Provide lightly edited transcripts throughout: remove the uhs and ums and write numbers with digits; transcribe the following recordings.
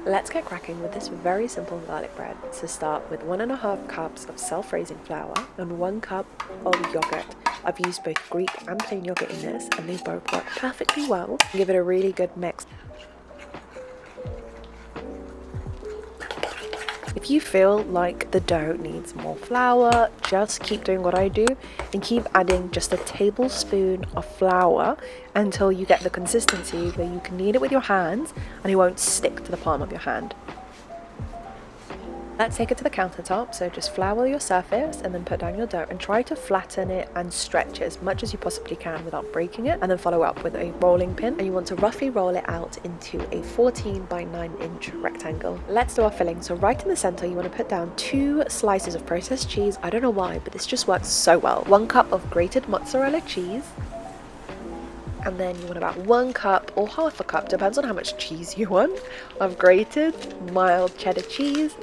Let's get cracking with this very simple garlic bread. So start with 1.5 cups of self-raising flour and 1 cup of yogurt. I've used both Greek and plain yogurt in this, and they both work perfectly well. Give it a really good mix. If you feel like the dough needs more flour, just keep doing what I do and keep adding just a tablespoon of flour until you get the consistency where you can knead it with your hands and it won't stick to the palm of your hand. Let's take it to the countertop, so just flour your surface and then put down your dough and try to flatten it and stretch it as much as you possibly can without breaking it, and then follow up with a rolling pin, and you want to roughly roll it out into a 14 by 9 inch rectangle. Let's do our filling. So right in the center you want to put down 2 slices of processed cheese. I don't know why, but this just works so well. 1 cup of grated mozzarella cheese, and then you want about 1 cup or half a cup, depends on how much cheese you want, of grated mild cheddar cheese.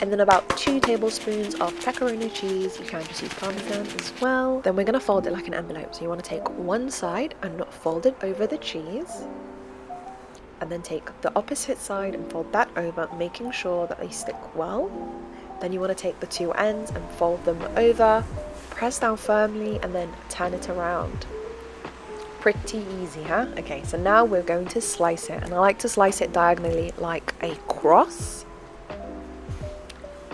And then about 2 tablespoons of pecorino cheese. You can just use parmesan as well. Then we're going to fold it like an envelope. So you want to take one side and fold it over the cheese. And then take the opposite side and fold that over, making sure that they stick well. Then you want to take the 2 ends and fold them over. Press down firmly and then turn it around. Pretty easy, huh? Okay, so now we're going to slice it. And I like to slice it diagonally like a cross.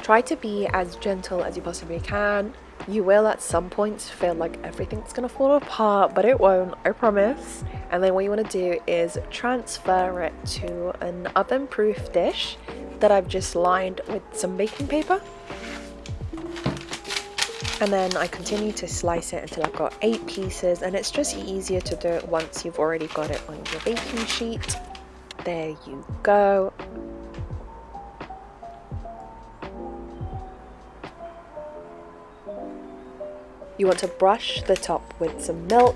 Try to be as gentle as you possibly can. You will at some points feel like everything's gonna fall apart, but it won't, I promise. And then what you want to do is transfer it to an oven-proof dish that I've just lined with some baking paper. And then I continue to slice it until I've got 8 pieces, and it's just easier to do it once you've already got it on your baking sheet. There you go. You want to brush the top with some milk,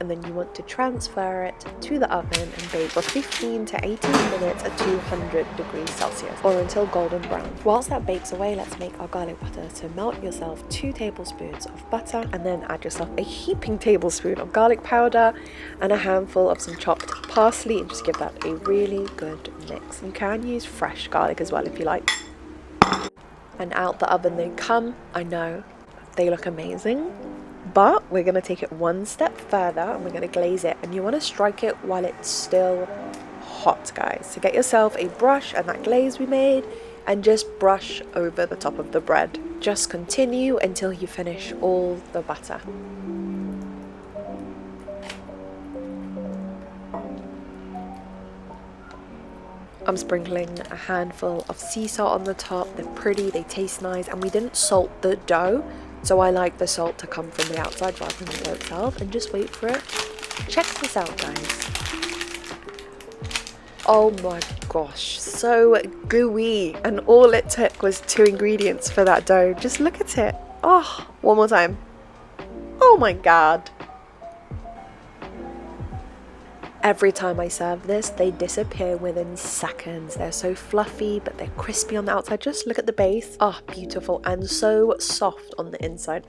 and then you want to transfer it to the oven and bake for 15 to 18 minutes at 200 degrees Celsius or until golden brown. Whilst that bakes away, let's make our garlic butter. So melt yourself 2 tablespoons of butter and then add yourself a heaping tablespoon of garlic powder and a handful of some chopped parsley, and just give that a really good mix. You can use fresh garlic as well if you like. And out the oven they come. I know they look amazing, but we're going to take it one step further and we're going to glaze it, and you want to strike it while it's still hot, guys. So get yourself a brush and that glaze we made and just brush over the top of the bread. Just continue until you finish all the butter. I'm sprinkling a handful of sea salt on the top. They're pretty, they taste nice, and we didn't salt the dough, so I like the salt to come from the outside rather than the dough itself, and just wait for it. Check this out, guys. Oh my gosh, so gooey, and all it took was 2 ingredients for that dough. Just look at it. Oh, one more time. Oh my god. Every time I serve this, they disappear within seconds. They're so fluffy, but they're crispy on the outside. Just look at the base. Oh, beautiful, and so soft on the inside.